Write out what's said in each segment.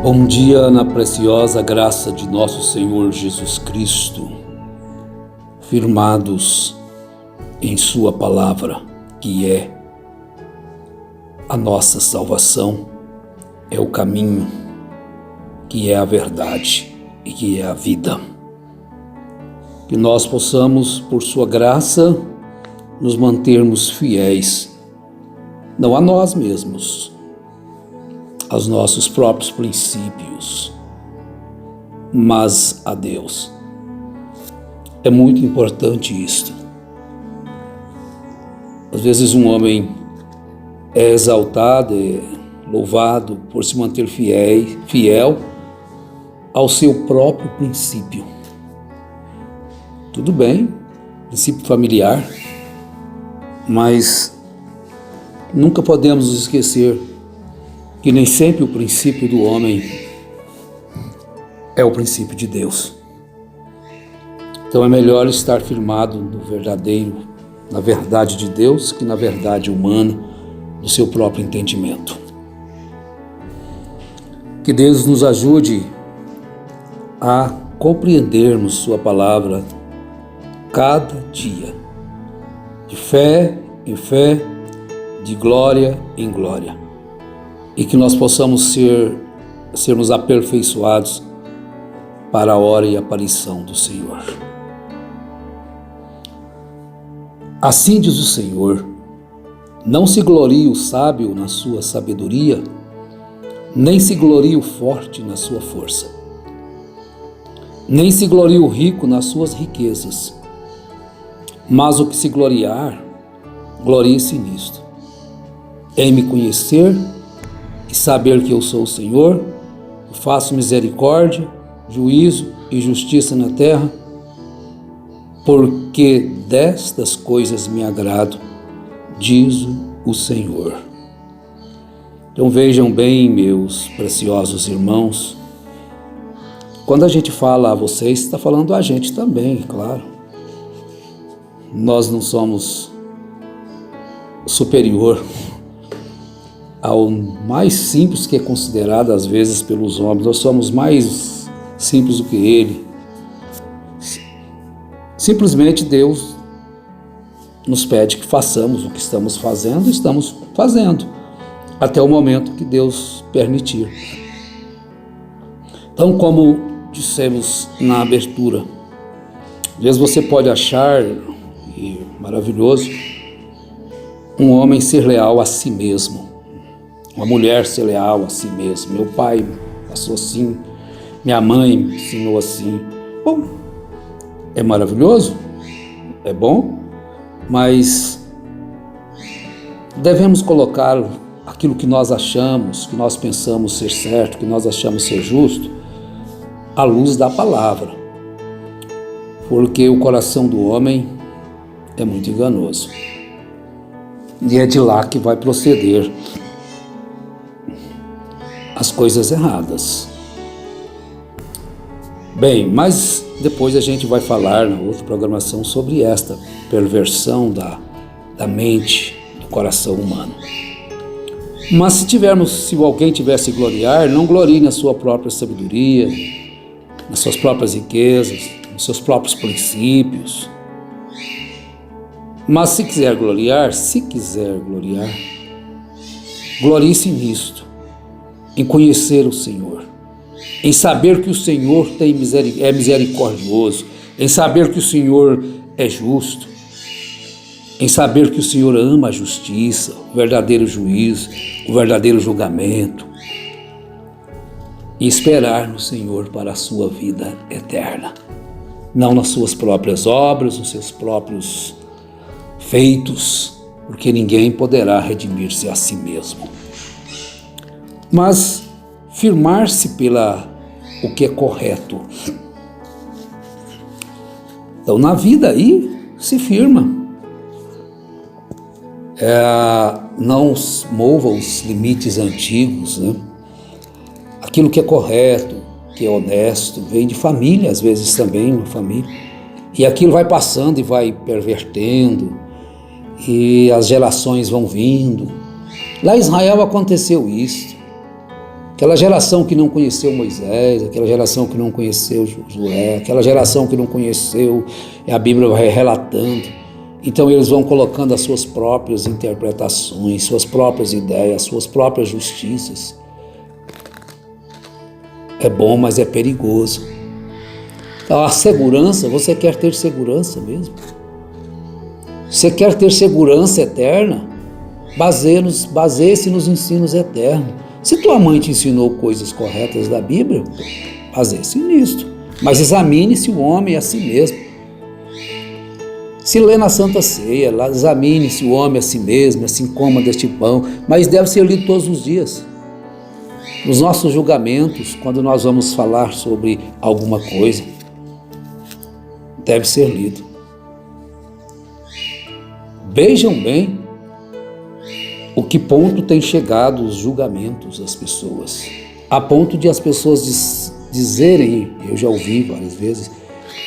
Bom dia na preciosa graça de nosso Senhor Jesus Cristo, firmados em Sua palavra, que é a nossa salvação, é o caminho, que é a verdade e que é a vida. Que nós possamos, por Sua graça, nos mantermos fiéis, não a nós mesmos, aos nossos próprios princípios, mas a Deus. É muito importante isto. Às vezes um homem é exaltado, é louvado por se manter fiel ao seu próprio princípio. Tudo bem, princípio familiar, mas nunca podemos nos esquecer que nem sempre o princípio do homem é o princípio de Deus. Então é melhor estar firmado na verdade de Deus, que na verdade humana, do seu próprio entendimento. Que Deus nos ajude a compreendermos Sua palavra cada dia, de fé em fé, de glória em glória. E que nós possamos sermos aperfeiçoados para a hora e aparição do Senhor. Assim diz o Senhor: não se glorie o sábio na sua sabedoria, nem se glorie o forte na sua força, nem se glorie o rico nas suas riquezas, mas o que se gloriar, glorie-se nisto, em me conhecer e saber que eu sou o Senhor, faço misericórdia, juízo e justiça na terra, porque destas coisas me agrado, diz o Senhor. Então vejam bem, meus preciosos irmãos, quando a gente fala a vocês, está falando a gente também, claro. Nós não somos superior ao mais simples que é considerado às vezes pelos homens. Nós somos mais simples do que ele. Simplesmente Deus nos pede que façamos o que estamos fazendo, até o momento que Deus permitir. Então, como dissemos na abertura, às vezes você pode achar, e maravilhoso, um homem ser leal a si mesmo, uma mulher ser leal a si mesma. Meu pai passou assim, minha mãe me ensinou assim. Bom, é maravilhoso, é bom, mas devemos colocar aquilo que nós achamos, que nós pensamos ser certo, que nós achamos ser justo, à luz da palavra, porque o coração do homem é muito enganoso e é de lá que vai proceder as coisas erradas. Bem, mas depois a gente vai falar na outra programação sobre esta perversão da mente, do coração humano. Mas se alguém tivesse gloriar, não glorie na sua própria sabedoria, nas suas próprias riquezas, nos seus próprios princípios. Mas se quiser gloriar, glorie-se nisto, em conhecer o Senhor, em saber que o Senhor é misericordioso, em saber que o Senhor é justo, em saber que o Senhor ama a justiça, o verdadeiro juízo, o verdadeiro julgamento, e esperar no Senhor para a sua vida eterna, não nas suas próprias obras, nos seus próprios feitos, porque ninguém poderá redimir-se a si mesmo. Mas firmar-se o que é correto. Então, na vida aí, se firma. Não mova os limites antigos, né? Aquilo que é correto, que é honesto, vem de família, às vezes também, uma família. E aquilo vai passando e vai pervertendo, e as gerações vão vindo. Lá em Israel aconteceu isso. Aquela geração que não conheceu Moisés, aquela geração que não conheceu Josué, aquela geração que não conheceu, e a Bíblia vai relatando. Então eles vão colocando as suas próprias interpretações, suas próprias ideias, suas próprias justiças. É bom, mas é perigoso. Então, a segurança, você quer ter segurança mesmo? Você quer ter segurança eterna? Baseie-se nos ensinos eternos. Se tua mãe te ensinou coisas corretas da Bíblia, baseie-se nisto. Mas examine se o homem é a si mesmo. Se lê na Santa Ceia, examine se o homem é a si mesmo, assim coma deste pão, mas deve ser lido todos os dias. Nos nossos julgamentos, quando nós vamos falar sobre alguma coisa, deve ser lido. Vejam bem o que ponto tem chegado os julgamentos das pessoas, a ponto de as pessoas dizerem, eu já ouvi várias vezes,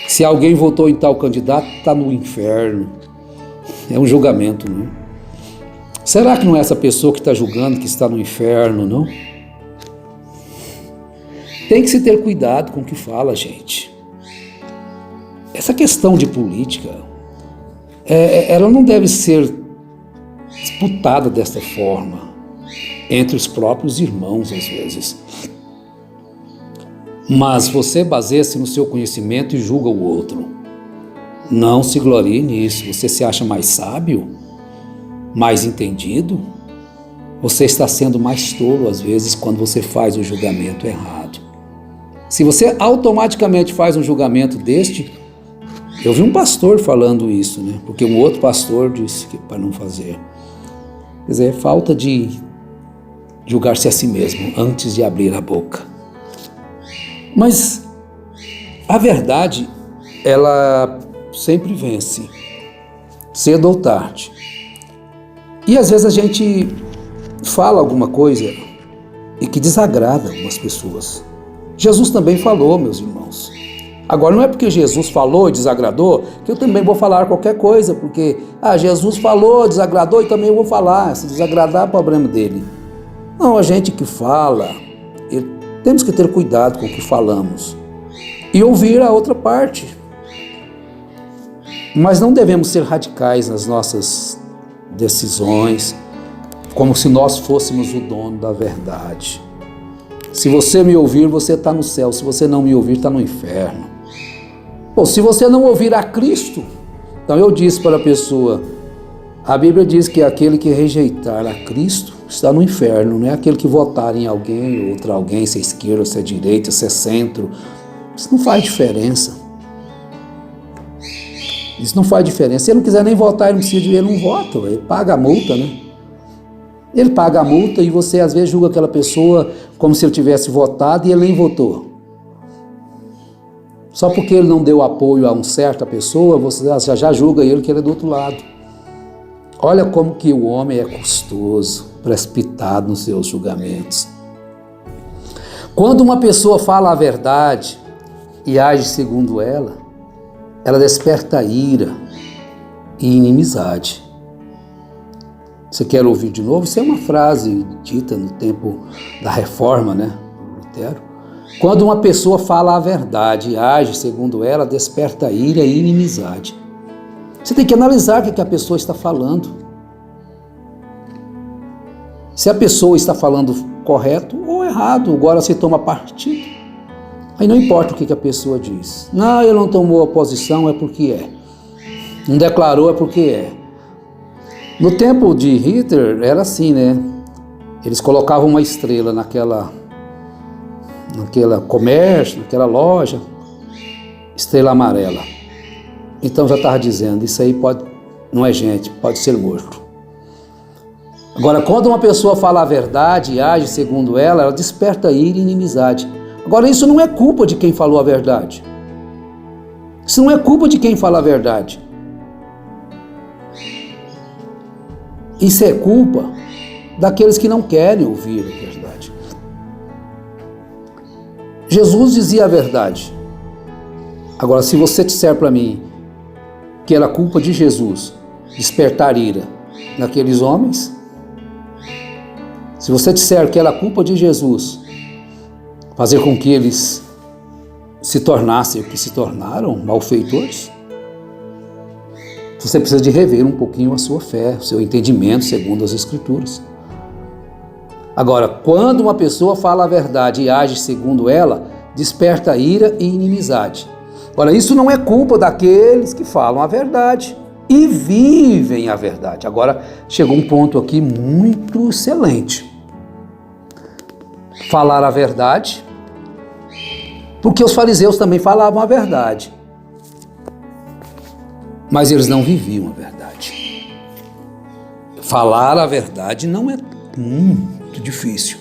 se alguém votou em tal candidato, está no inferno. É um julgamento, não é? Será que não é essa pessoa que está julgando que está no inferno, não? Tem que se ter cuidado com o que fala, gente. Essa questão de política, ela não deve ser disputada desta forma, entre os próprios irmãos, às vezes. Mas você baseia-se no seu conhecimento e julga o outro. Não se glorie nisso. Você se acha mais sábio? Mais entendido? Você está sendo mais tolo, às vezes, quando você faz o julgamento errado. Se você automaticamente faz um julgamento deste, eu vi um pastor falando isso, né? Porque um outro pastor disse que para não fazer. Quer dizer, é falta de julgar-se a si mesmo antes de abrir a boca. Mas a verdade, ela sempre vence, cedo ou tarde. E às vezes a gente fala alguma coisa e que desagrada algumas pessoas. Jesus também falou, meus irmãos. Agora não é porque Jesus falou e desagradou que eu também vou falar qualquer coisa, porque Jesus falou, desagradou e também eu vou falar. Se desagradar é problema dele. Não, a gente que fala, temos que ter cuidado com o que falamos e ouvir a outra parte. Mas não devemos ser radicais nas nossas decisões, como se nós fôssemos o dono da verdade. Se você me ouvir, você está no céu. Se você não me ouvir, está no inferno. Bom, se você não ouvir a Cristo, então eu disse para a pessoa, a Bíblia diz que aquele que rejeitar a Cristo está no inferno, não é aquele que votar em alguém, outro alguém, se é esquerda, se é direita, se é centro. Isso não faz diferença. Isso não faz diferença. Se ele não quiser nem votar, ele não vota, ele paga a multa, né? Ele paga a multa e você às vezes julga aquela pessoa como se ele tivesse votado e ele nem votou. Só porque ele não deu apoio a uma certa pessoa, você já julga ele que ele é do outro lado. Olha como que o homem é custoso, precipitado nos seus julgamentos. Quando uma pessoa fala a verdade e age segundo ela desperta ira e inimizade. Você quer ouvir de novo? Isso é uma frase dita no tempo da Reforma, né? Lutero. Quando uma pessoa fala a verdade e age segundo ela, desperta ira e inimizade. Você tem que analisar o que a pessoa está falando. Se a pessoa está falando correto ou errado, agora você toma partido. Aí não importa o que a pessoa diz. Não, ele não tomou a posição, é porque é. Não declarou, é porque é. No tempo de Hitler era assim, né? Eles colocavam uma estrela naquela comércio, naquela loja, estrela amarela. Então já estava dizendo, isso aí não é gente, pode ser morto. Agora, quando uma pessoa fala a verdade e age segundo ela desperta ira e inimizade. Agora, isso não é culpa de quem falou a verdade. Isso não é culpa de quem fala a verdade. Isso é culpa daqueles que não querem ouvir a verdade. Jesus dizia a verdade. Agora, se você disser para mim que era culpa de Jesus despertar ira naqueles homens, se você disser que era culpa de Jesus fazer com que eles se tornassem o que se tornaram, malfeitores. Você precisa de rever um pouquinho a sua fé, o seu entendimento segundo as Escrituras. Agora, quando uma pessoa fala a verdade e age segundo ela, desperta ira e inimizade. Agora, isso não é culpa daqueles que falam a verdade e vivem a verdade. Agora, chegou um ponto aqui muito excelente. Falar a verdade, porque os fariseus também falavam a verdade, mas eles não viviam a verdade. Falar a verdade não é muito difícil.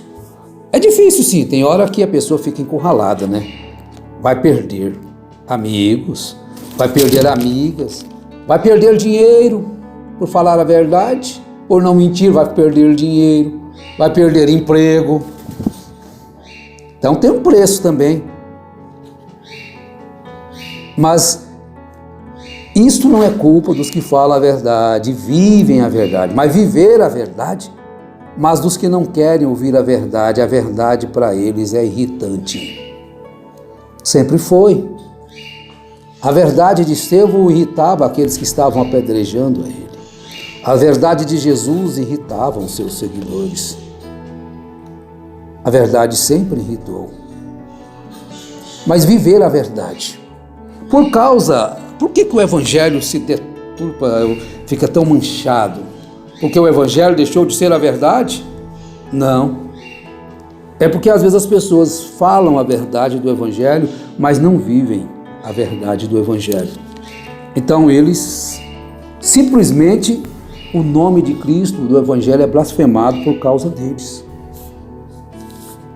É difícil sim, tem hora que a pessoa fica encurralada, né? Vai perder amigos, vai perder amigas, vai perder dinheiro por falar a verdade, por não mentir, vai perder dinheiro, vai perder emprego. Então tem um preço também. Mas isto não é culpa dos que falam a verdade, vivem a verdade, mas viver a verdade, mas dos que não querem ouvir a verdade para eles é irritante. Sempre foi. A verdade de Estevão irritava aqueles que estavam apedrejando a ele. A verdade de Jesus irritava os seus seguidores. A verdade sempre irritou. Mas viver a verdade. Por que o Evangelho se deturpa, fica tão manchado? Porque o Evangelho deixou de ser a verdade? Não. É porque às vezes as pessoas falam a verdade do Evangelho, mas não vivem a verdade do Evangelho. Então eles, simplesmente, o nome de Cristo, do Evangelho, é blasfemado por causa deles.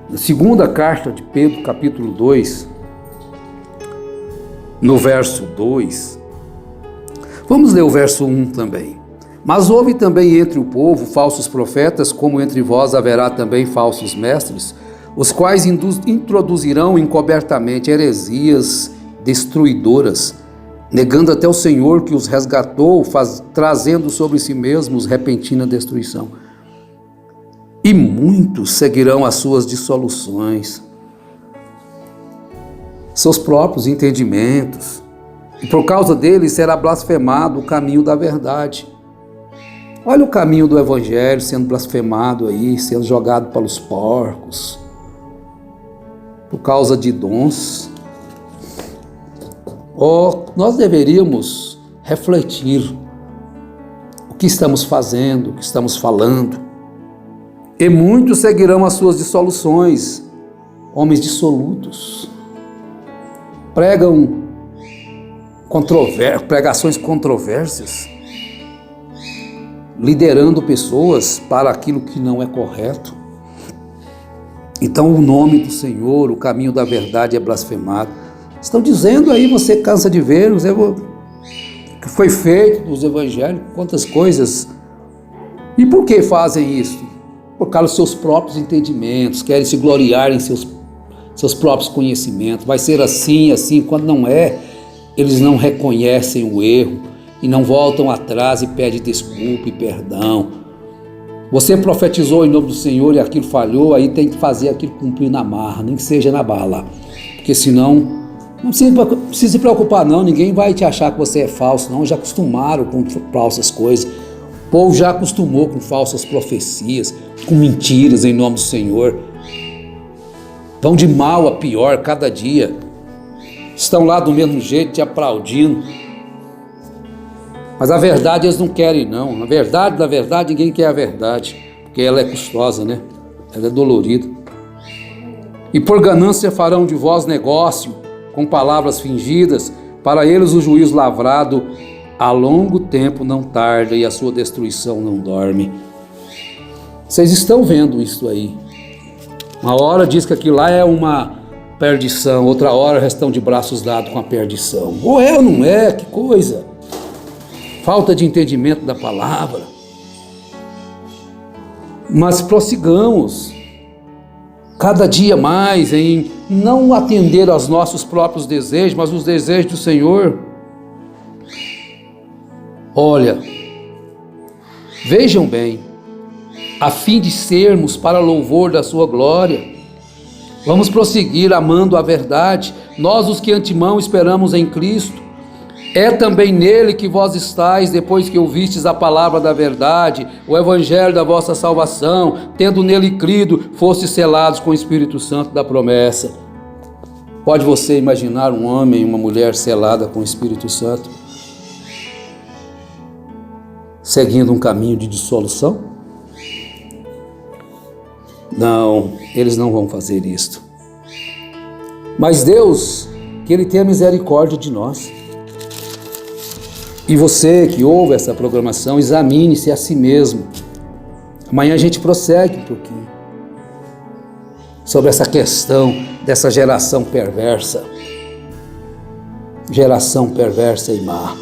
Na segunda carta de Pedro, capítulo 2, no verso 2, vamos ler o verso 1 também. Mas houve também entre o povo falsos profetas, como entre vós haverá também falsos mestres, os quais introduzirão encobertamente heresias destruidoras, negando até o Senhor que os resgatou, trazendo sobre si mesmos repentina destruição. E muitos seguirão as suas dissoluções, seus próprios entendimentos, e por causa deles será blasfemado o caminho da verdade. Olha o caminho do Evangelho sendo blasfemado aí, sendo jogado para os porcos, por causa de dons. Nós deveríamos refletir o que estamos fazendo, o que estamos falando. E muitos seguirão as suas dissoluções, homens dissolutos. Pregam pregações controversas, liderando pessoas para aquilo que não é correto. Então o nome do Senhor, o caminho da verdade é blasfemado. Estão dizendo aí, você cansa de ver, o que foi feito dos evangelhos, quantas coisas. E por que fazem isso? Por causa dos seus próprios entendimentos, querem se gloriar em seus próprios conhecimentos. Vai ser assim, assim, quando não é, eles não reconhecem o erro e não voltam atrás e pedem desculpa e perdão. Você profetizou em nome do Senhor e aquilo falhou, aí tem que fazer aquilo cumprir na marra, nem que seja na bala, porque senão, não precisa se preocupar não, ninguém vai te achar que você é falso, não, já acostumaram com falsas coisas, o povo já acostumou com falsas profecias, com mentiras em nome do Senhor, vão de mal a pior cada dia, estão lá do mesmo jeito te aplaudindo, mas a verdade eles não querem não, na verdade ninguém quer a verdade, porque ela é custosa, né? Ela é dolorida. E por ganância farão de vós negócio, com palavras fingidas, para eles o juízo lavrado a longo tempo não tarda e a sua destruição não dorme. Vocês estão vendo isso aí. Uma hora diz que aquilo lá é uma perdição, outra hora já estão de braços dados com a perdição. Ou é ou não é, que coisa. Falta de entendimento da palavra. Mas prossigamos cada dia mais em não atender aos nossos próprios desejos, mas os desejos do Senhor. Olha, vejam bem, a fim de sermos para louvor da sua glória, Vamos prosseguir amando a verdade, nós os que antemão esperamos em Cristo. É também nele que vós estáis, depois que ouvistes a palavra da verdade, o evangelho da vossa salvação, tendo nele crido, fostes selados com o Espírito Santo da promessa. Pode você imaginar um homem e uma mulher selada com o Espírito Santo, seguindo um caminho de dissolução? Não, eles não vão fazer isto. Mas Deus, que Ele tenha misericórdia de nós. E você que ouve essa programação, examine-se a si mesmo. Amanhã a gente prossegue um pouquinho sobre essa questão dessa geração perversa. Geração perversa e má,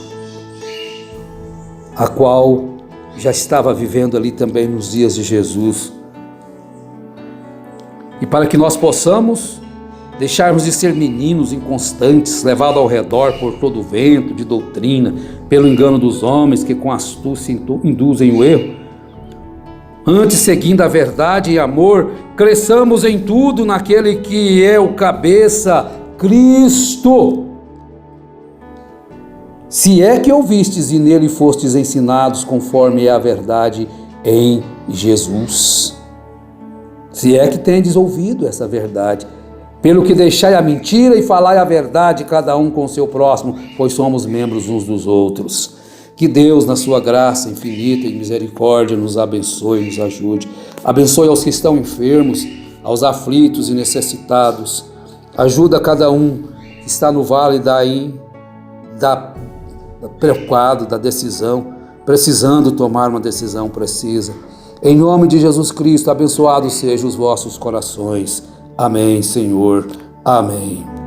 a qual já estava vivendo ali também nos dias de Jesus. E para que nós possamos deixarmos de ser meninos inconstantes, levados ao redor por todo o vento de doutrina, pelo engano dos homens que com astúcia induzem o erro, antes, seguindo a verdade e amor, cresçamos em tudo naquele que é o cabeça, Cristo. Se é que ouvistes e nele fostes ensinados conforme é a verdade em Jesus. Se é que tendes ouvido essa verdade, pelo que deixai a mentira e falai a verdade, cada um com o seu próximo, pois somos membros uns dos outros. Que Deus, na sua graça infinita e misericórdia, nos abençoe e nos ajude. Abençoe aos que estão enfermos, aos aflitos e necessitados. Ajuda cada um que está no vale preocupado, da decisão, precisando tomar uma decisão precisa. Em nome de Jesus Cristo, abençoados sejam os vossos corações. Amém, Senhor. Amém.